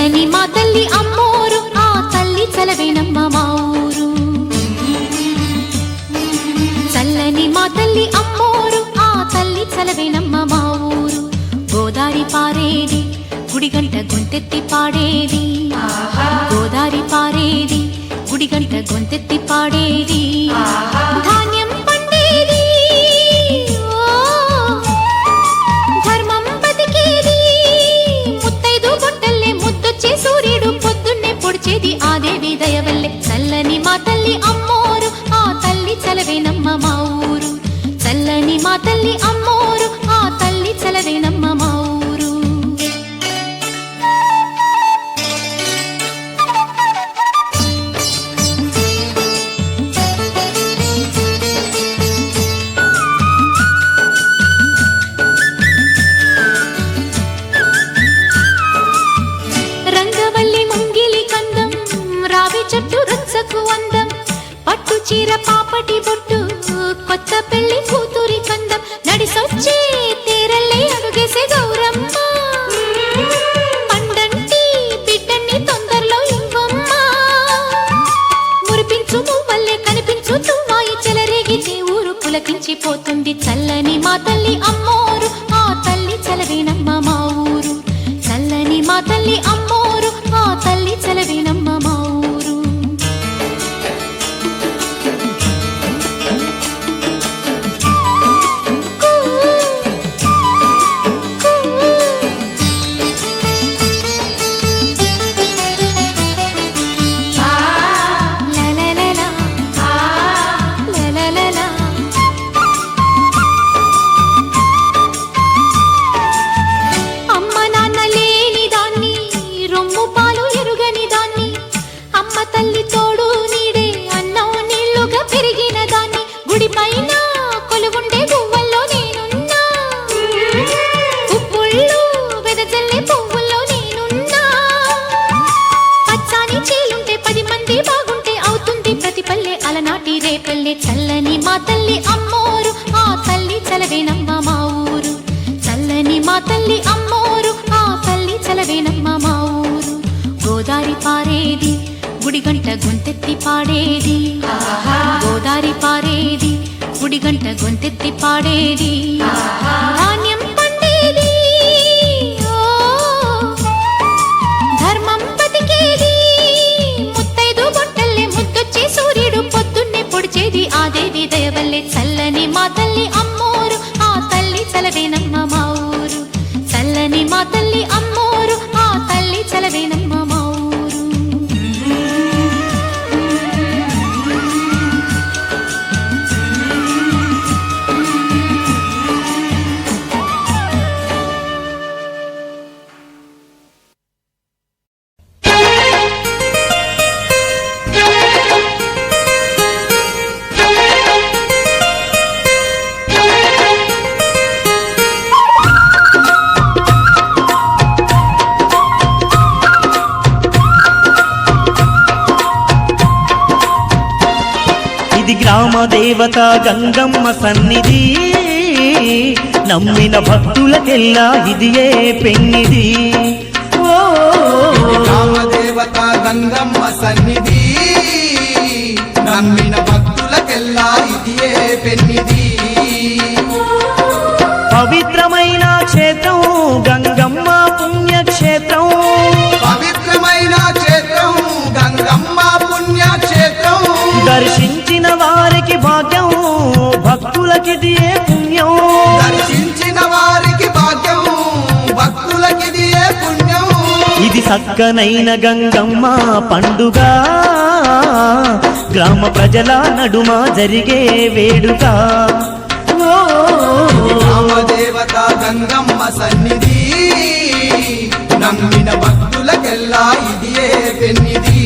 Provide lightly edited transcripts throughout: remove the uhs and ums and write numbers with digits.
చల్లని మా తల్లి అమ్మోరు ఆ తల్లి చలవేనమ్మ మా ఊరు. చల్లని మా తల్లి అమ్మోరు ఆ తల్లి చలవేనమ్మ మా ఊరు. గోదారి పారేది గుడిగంట గొంతెత్తి పాడేది, గోదారి పారేది గుడిగంట గొంతెత్తి పాడేది. ధాన్యం పండేది ధర్మం బతికేది, ముత్తైదు బొట్టల్లే ముద్దొచ్చే సూర్యుడు పొద్దున్నే పొడిచేది ఆ దేవి దయవల్లే. చల్లని మా తల్లి అమ్మోరు ఆ తల్లి చలవేనమ్మ మా ఊరు. చల్లని మా తల్లి అమ్మోరు ఆ తల్లి చలవేనమ్మ మా ఊరు. రంగవల్లి ముంగిలి కందం రావి చెట్టు రచ్చకు అందం, పట్టు చీర పాపటి బొట్టు కొత్త పెళ్లి కూతురి కందం, నడిసొచ్చే తీరల్లే అడుగేసే గౌరమ్మ. పండంటి బిడ్డన్ని తొందరలో ఇవ్వమ్మ, మురిపించు మువ్వల్లే కనిపించు తుమ్మాయి చెలరేగితే ఊరు పులకించిపోతుంది. చల్లని మా తల్లి అమ్మోరు ఆ తల్లి చలవేనమ్మ మా ఊరు. చల్లని మా తల్లి అమ్మోరు ఆ తల్లి చలవేనమ్మ మా ఊరు. అమ్మ నాన్న లేని దాన్ని రొమ్ము పాలు ఎరుగని దాన్ని, అమ్మ తల్లి తోడు నీడే అన్నం నీళ్లుగా పెరిగిన దాన్ని, గుడి పైన కొలువుండే గువ్వల్లో నేనున్నా, పువ్వుళ్ళు వెదజల్లే పువ్వుల్లో నేనున్నా, పచ్చాని చీలుంటే 10 మంది బాగుంటే అవుతుంది ప్రతి పల్లె అలనాటి రేపల్లె. చల్లని మా తల్లి అమ్మోరు ఆ తల్లి చలవేనమ్మ మా ఊరు. చల్లని మా తల్లి అమ్మోరు ఆ తల్లి చలవేనమ్మ మా ఊరు. గోదారి పారేది గుడిగంట గొంతెత్తి పాడేది, గోదారి పారేది గుడిగంట గొంతెత్తి పాడేది. ధాన్యం పండేది ధర్మం బతికేది, ముత్తైదు బొట్టల్లే ముద్దొచ్చే సూర్యుడు పొద్దున్నే పొడిచేది ఆ దేవి దయవల్లే. చల్లని మా తల్లి అమ్మోరు ఆ తల్లి చలవేనమ్మ మా ఊరు. చల్లని మా తల్లి అమ్మోరు ఆ తల్లి చలవేనమ్మ మా ఊరు. ఇది గ్రామ దేవత గంగమ్మ సన్నిధి, నమ్మిన భక్తులకెల్లా ఇదియే పెన్నిది. రామదేవత గంగమ్మ సన్నిధి, నమ్మిన భక్తులకెల్లా ఇదియే పెన్నిది. పవిత్రమైన క్షేత్రం గంగమ్మ పుణ్యక్షేత్రం, పవిత్రమైన క్షేత్రం గంగమ్మ పుణ్యక్షేత్రం, దర్శించిన వారికి భాగ్యం భక్తులకిదియే పుణ్యం, దర్శించిన వారికి భాగ్యం భక్తులకిదియే పుణ్యం. ఇది సక్కనైన గంగమ్మ పండుగ, గ్రామ ప్రజల నడుమ జరిగే వేడుక. రామదేవత గంగమ్మ సన్నిధి, నమ్మిన భక్తులకెల్లా ఇదియే పెన్నిది.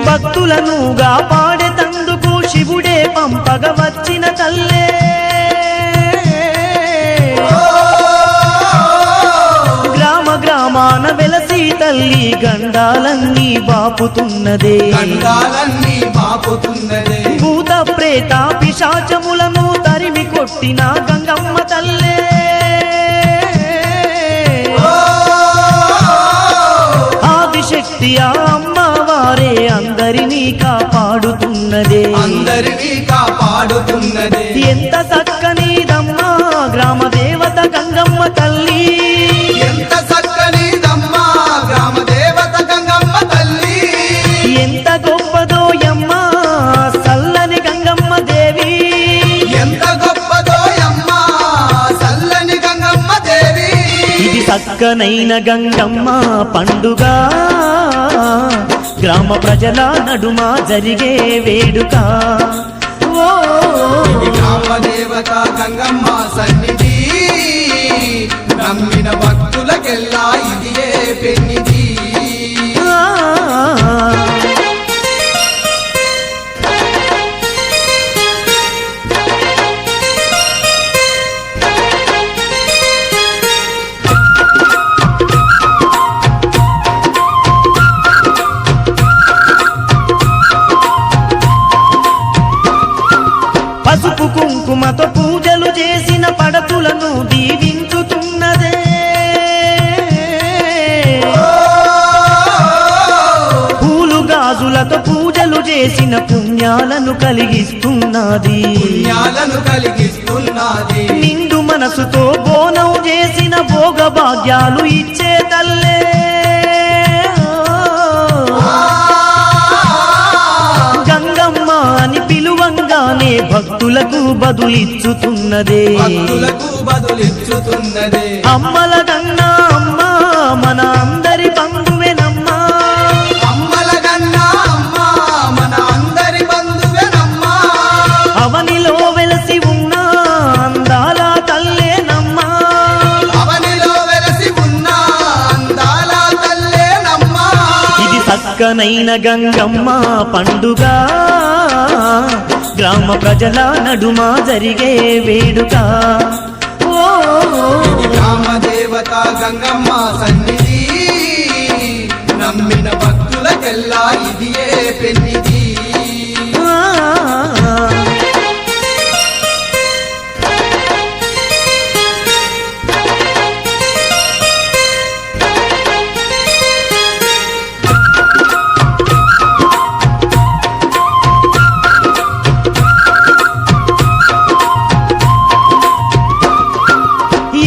భక్తులనుగా పాడేతందుకు శివుడే పంపగ వచ్చిన తల్లే, తాన వెలసి తల్లి గండాలన్నీ బాపుతున్నదే గండాలన్నీ బాపుతున్నదే భూత ప్రేత పిశాచములను తరిమి కొట్టిన గంగమ్మ తల్లే ఆదిశక్తి ఆ అమ్మవారే అందరినీ కాపాడుతున్నదే అందరినీ కాపాడుతున్నదే ఎంత చక్కనిదమ్మా గ్రామ దేవత గంగమ్మ తల్లి ఎంత చక్కనిదమ్మా గ్రామ దేవత గంగమ్మ తల్లి ఎంత గొప్పదోయమ్మా సల్లని గంగమ్మ దేవి ఎంత గొప్పదోయమ్మా చల్లని గంగమ్మ దేవి ఇది చక్కనైన గంగమ్మ పండుగ గ్రామ ప్రజల నడుమ జరిగే వేడుక ఓ ఇది గ్రామ దేవత గంగమ్మ సన్నిధి నమ్మిన భక్తులకెల్లా ఇదియే పెన్నిధి ఆ. పసుపు కుంకుమతో పూజలు చేసిన పడతులను దీవించుతున్నదే పూలు గాజులతో పూజలు చేసిన పుణ్యాలను కలిగిస్తున్నది పుణ్యాలను కలిగిస్తున్నది నిండు మనసుతో బోనం చేసిన భోగ భాగ్యాలు ఇచ్చే తల్లే గంగమ్మ అని పిలువంగానే భక్తులకు బదులిచ్చుతున్నదే భక్తులకు బదులిచ్చుతున్నదే అమ్మల గన్నా అమ్మ మన అందరి బంధువేనమ్మా అమ్మల గన్నా అమ్మ మన అందరి బంధువేనమ్మా అవనిలో వెలసి ఉన్న అందాల తల్లేనమ్మా అవనిలో వెలసి ఉన్న అందాల తల్లేనమ్మా ఇది చక్కనైన గంగమ్మ పండుగ గ్రామ ప్రజల నడుమ జరిగే వేడుక ఓ ఇది గ్రామ దేవత గంగమ్మ సన్నిధి నమ్మిన భక్తులకెల్లా ఇదియే పెన్నిధి ఆ.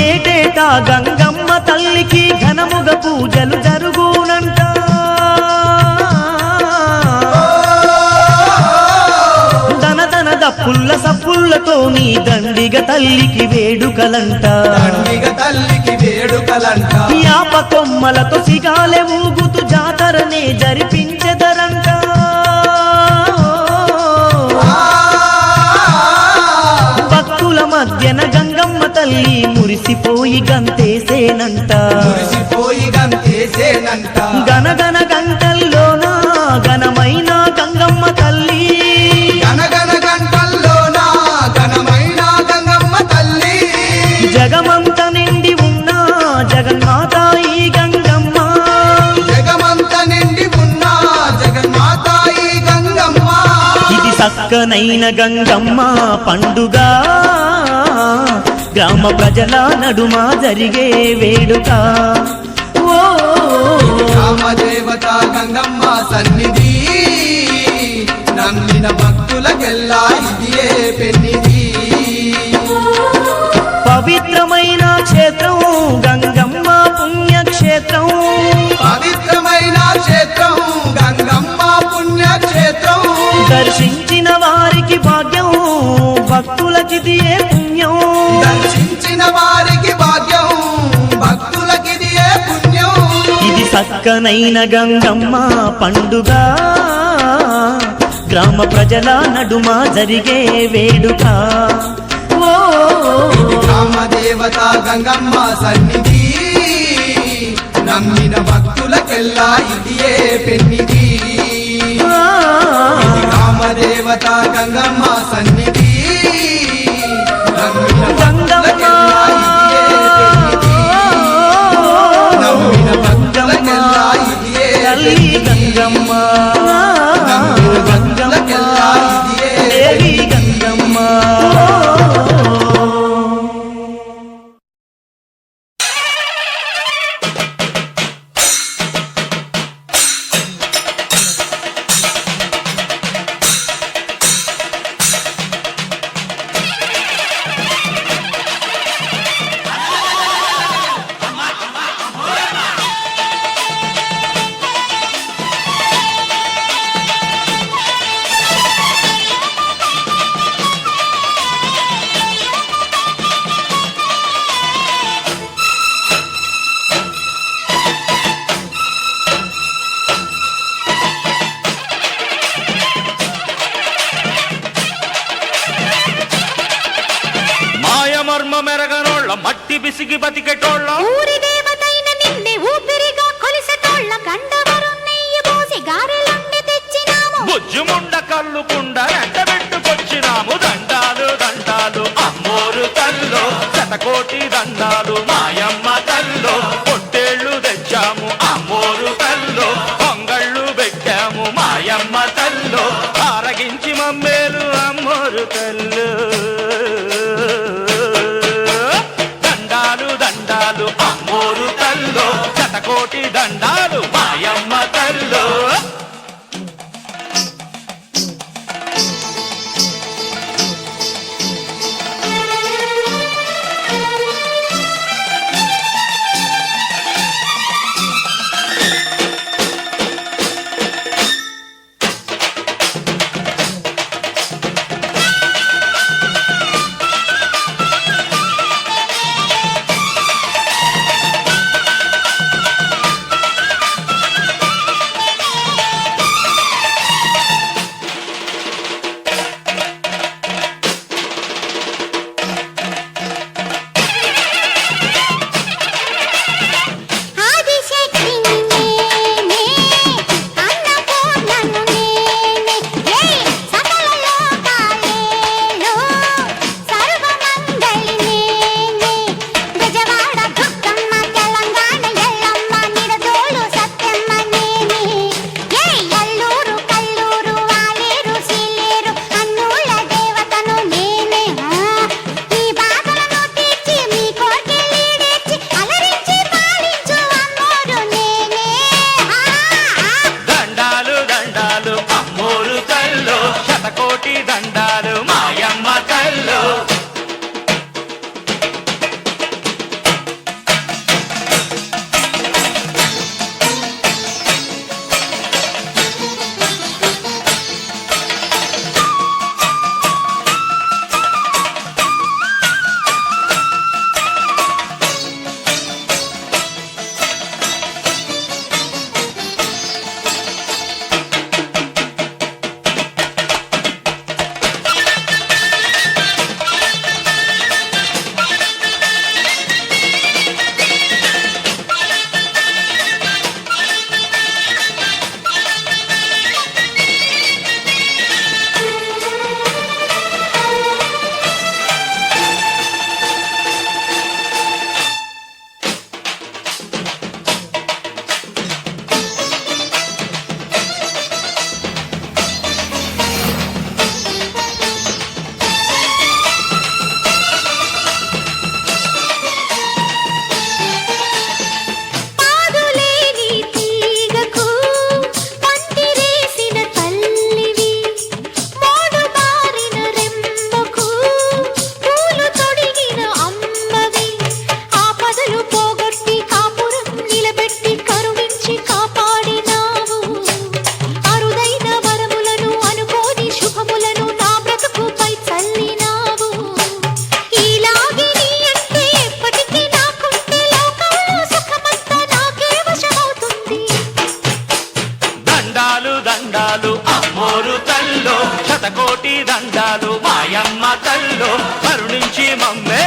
ఏటేటా గంగమ్మ తల్లికి ఘనముగ పూజలు జరుగునంట దనదన దప్పుల్ల సప్పుల్లతో నీ దండిగ తల్లికి వేడుకలంట దండిగ తల్లికి వేడుకలంట యాప కొమ్మలతో సిగాలె ఊగుతూ జాతరనే జరిపించెదరంట భక్తుల మధ్యన గంగమ్మ తల్లి మురిసిపోయి గంతేసేనంట మురిసిపోయి గంతేసేనంట గనగన గంటల్లోన ఘనమైన గంగమ్మ తల్లి గనగన గంటల్లోన ఘనమైన గంగమ్మ తల్లి జగమంత నిండి ఉన్న జగన్మాత ఈ గంగమ్మ జగమంత నిండి ఉన్న జగన్మాత ఈ గంగమ్మ ఇది చక్కనైన గంగమ్మ పండుగ గ్రామ ప్రజల నడుమ జరిగే వేడుక ఓ గ్రామ దేవత గంగమ్మ సన్నిధి నమ్మిన భక్తులకెల్లా ఇదియే పెన్నిధి పవిత్రమైన క్షేత్రం గంగమ్మ పుణ్యక్షేత్రం పవిత్రమైన క్షేత్రం గంగమ్మ పుణ్యక్షేత్రం దర్శించిన వారికి భాగ్యం భక్తులకిదియే పుణ్యం దర్శించిన వారికి భాగ్యం భక్తులకిదియే పుణ్యం ఇది చక్కనైన గంగమ్మ పండుగ గ్రామ ప్రజల నడుమ జరిగే వేడుక ఓ ఇది గ్రామ దేవత గంగమ్మ సన్నిధి నమ్మిన భక్తులకెల్లా ఇదియే పెన్నిధి ఇది గ్రామ దేవత గంగమ్మ సన్నిధి నమ్మిన భక్తులకెల్లా ఇదియే పెన్నిధి నమ్మిన భక్తులకెల్లా గంగమ్మ భక్తులకెల్లా ఇదియే దేవి గంగమ్మ. మాయమర్మ మెరగనోళ్ళ మట్టి బిసిగి బతికెటోళ్ళ ఊరి దేవతైన నిన్నే ఊపిరిగా కొలిసెటోళ్ళ గండవరం నెయ్యి పోసి గారెలుండి తెచ్చినాము. బుజ్జుముండ కల్లుకుండ ఎండబెట్టుకొచ్చినాము. దండాలు దండాలు అమ్మోరు తల్లో, శతకోటి దండాలు మాయమ్మ తల్లో. పొట్టేళ్ళు తెచ్చాము అమ్మోరు తల్లో, పొంగళ్ళు పెట్టాము మాయమ్మ తల్లో. ఆరగించి మమ్మేలు అమ్మోరు తల్లు. దండాలు దండాలు అమ్మోరు తల్లో, శతకోటి దండాలు మాయమ్మ తల్లో. ఆదిశక్తిని నేనే, అన్నపూర్ణను నేనే, సకల లోకాలేలో సర్వమంగళి నేనే. బెజవాడ దుర్గమ్మ, తెలంగాణ ఎల్లమ్మ, నిడదోలు సత్యమ్మ నేనే. ఎల్లూరు కల్లూరు వాలేరు సీలేరు అన్నూళ్ళ దేవతను నేనే. ఈ బాధలను తీర్చి మీ కోర్కెలీడేర్చి అలరించి పాలించు అమ్మోరు నేనే. దండాలు దండాలు అమ్మోరు తల్లో, శతకోటి దండాలు మాయమ్మ తల్లో. పాదులేని తీగకు పందిరేసిన తల్లివి, మోడు బారిన రెమ్మకు పూలు తొడిగిన అమ్మవి. ఆపదలు పోగొట్టి కాపురం నిలబెట్టి కరుణించి కాపాడినావు. అరుదైన వరములను అనుకోని శుభములను నా బ్రతుకుపై చల్లినావు. ఈలాగే నీ అంటే ఎప్పటికీ నాకుంటే లోకంలో సుఖమంతా నాకే వశమవుతుంది. దండాలు దండాలు అమ్మోరు తల్లో, శతకోటి దండాలు మాయమ్మ తల్లో. కరుణించి మమ్మే